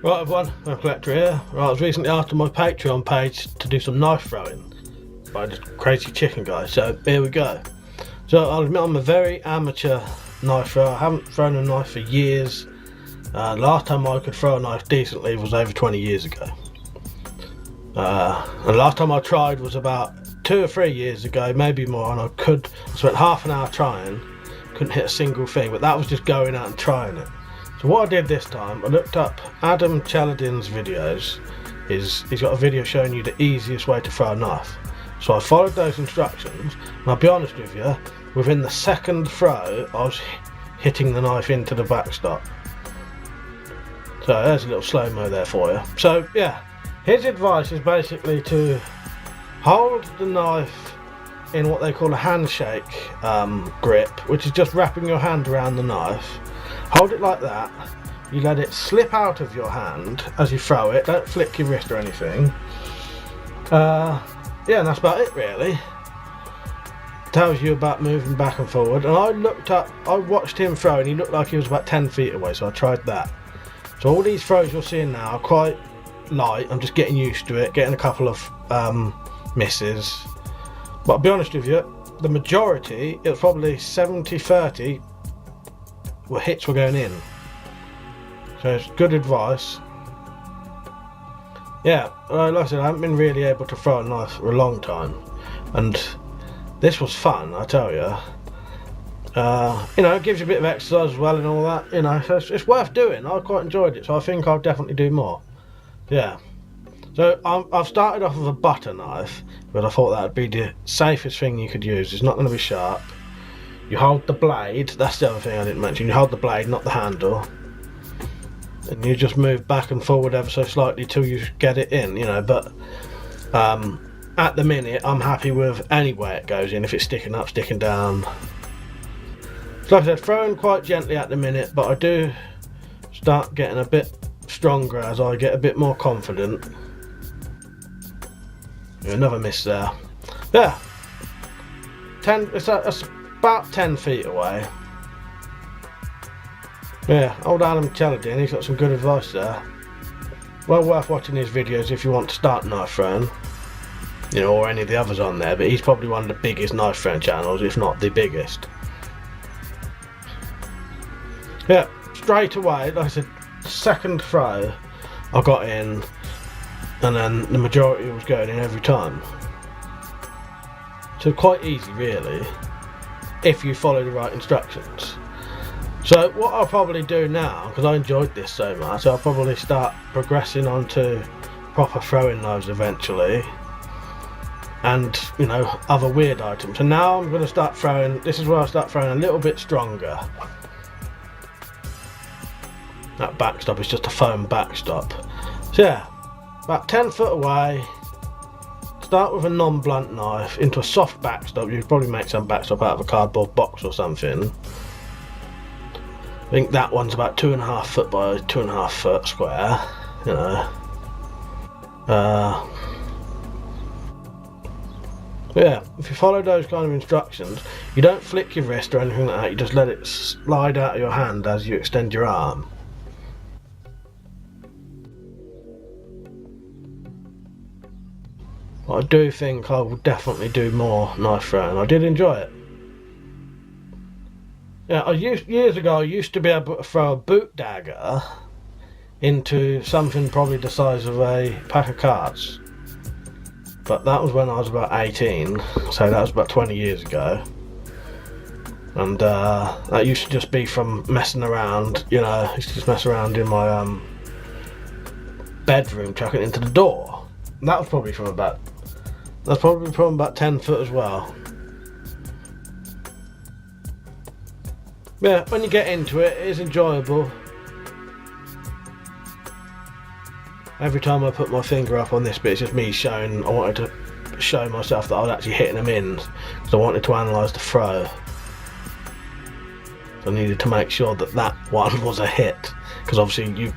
Right everyone, WeaponCollector here. Right, I was recently asked on my Patreon page to do some knife throwing by this crazy chicken guy, so here we go. So I'll admit I'm a very amateur knife thrower. I haven't thrown a knife for years. Last time I could throw a knife decently was over 20 years ago. And last time I tried was about 2 or 3 years ago, maybe more, and I spent half an hour trying, couldn't hit a single thing, but that was just going out and trying it. So what I did this time, I looked up Adam Chaladin's videos. He's got a video showing you the easiest way to throw a knife. So I followed those instructions, and I'll be honest with you, within the second throw, I was hitting the knife into the backstop. So there's a little slow-mo there for you. So yeah, his advice is basically to hold the knife in what they call a handshake grip, which is just wrapping your hand around the knife. Hold it like that, you let it slip out of your hand as you throw it, don't flick your wrist or anything. Yeah, and that's about it really. Tells you about moving back and forward, and I watched him throw and he looked like he was about 10 feet away, so I tried that. So all these throws you're seeing now are quite light. I'm just getting used to it, getting a couple of misses. But I'll be honest with you, the majority, it was probably 70-30, hits were going in. So it's good advice. Yeah, like I said, I haven't been really able to throw a knife for a long time, and this was fun, I tell you. You know, it gives you a bit of exercise as well and all that, you know, so it's worth doing. I quite enjoyed it, so I think I'll definitely do more. Yeah. So I've started off with a butter knife, but I thought that would be the safest thing you could use. It's not going to be sharp. You hold the blade, that's the other thing I didn't mention, you hold the blade, not the handle, and you just move back and forward ever so slightly till you get it in, you know. But at the minute I'm happy with any way it goes in, if it's sticking up, sticking down. So like I said, throwing quite gently at the minute, but I do start getting a bit stronger as I get a bit more confident. Another miss there. Yeah, it's about 10 feet away. Yeah, old Adam Chaladin, he's got some good advice there. Well worth watching his videos if you want to start knife throwing, you know, or any of the others on there, but he's probably one of the biggest knife throwing channels, if not the biggest. Yeah, straight away, like I said, second throw I got in, and then the majority was going in every time. So quite easy really, if you follow the right instructions. So what I'll probably do now, because I enjoyed this so much, I'll probably start progressing onto proper throwing knives eventually, and you know, other weird items. And now I'm going to start throwing, this is where I start throwing a little bit stronger. That backstop is just a foam backstop. So yeah, about 10 foot away, start with a non-blunt knife into a soft backstop. You could probably make some backstop out of a cardboard box or something. I think that one's about 2.5 foot by 2.5 foot square, you know. Yeah, if you follow those kind of instructions, you don't flick your wrist or anything like that, you just let it slide out of your hand as you extend your arm. I do think I will definitely do more knife throwing. I did enjoy it. Yeah, years ago I used to be able to throw a boot dagger into something probably the size of a pack of cards. But that was when I was about 18, so that was about 20 years ago. And that used to just be from messing around, you know. I used to just mess around in my bedroom, chucking it into the door. And that was probably from about 10 foot as well. Yeah, when you get into it, it is enjoyable. Every time I put my finger up on this bit, it's just me showing, I wanted to show myself that I was actually hitting them in, because I wanted to analyse the throw. So I needed to make sure that that one was a hit, because obviously you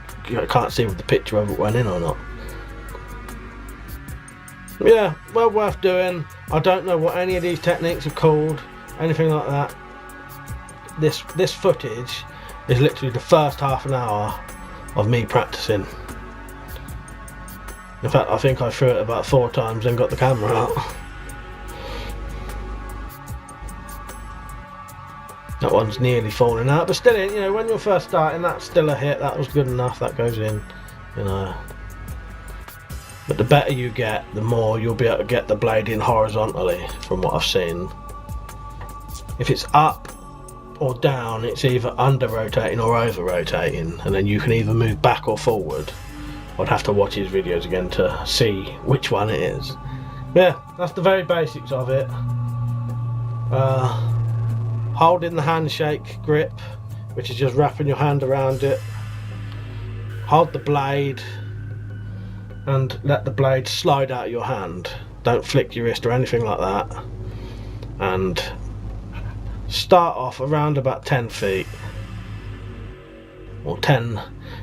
can't see with the picture whether it went in or not. Yeah, well worth doing. I don't know what any of these techniques are called, anything like that. This footage is literally the first half an hour of me practicing. In fact, I think I threw it about 4 times and got the camera out. That one's nearly falling out, but still, you know, when you're first starting, that's still a hit. That was good enough. That goes in, you know. But the better you get, the more you'll be able to get the blade in horizontally, from what I've seen. If it's up or down, it's either under rotating or over rotating, and then you can either move back or forward. I'd have to watch his videos again to see which one it is. Yeah, that's the very basics of it. Holding the handshake grip, which is just wrapping your hand around it. Hold the blade and let the blade slide out of your hand. Don't flick your wrist or anything like that. And start off around about 10 feet. Or 10.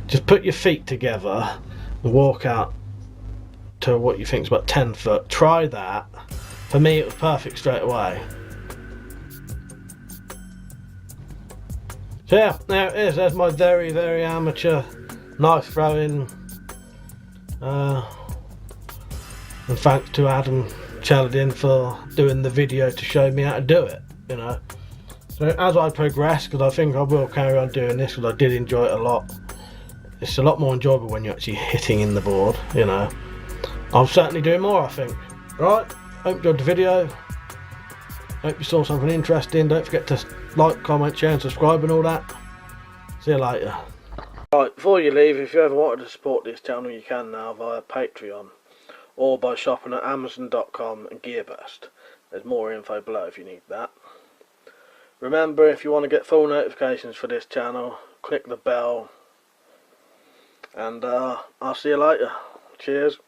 Just put your feet together and walk out to what you think is about 10 foot. Try that. For me, it was perfect straight away. So yeah, there it is. There's my very, very amateur knife throwing. And thanks to Adam Cheladin for doing the video to show me how to do it, you know. So as I progress, because I think I will carry on doing this, because I did enjoy it a lot. It's a lot more enjoyable when you're actually hitting in the board, you know. I'll certainly do more, I think. Right, hope you enjoyed the video. Hope you saw something interesting. Don't forget to like, comment, share and subscribe and all that. See you later. Right, before you leave, if you ever wanted to support this channel, you can now via Patreon or by shopping at Amazon.com and Gearburst. There's more info below if you need that. Remember, if you want to get full notifications for this channel, click the bell, and I'll see you later. Cheers.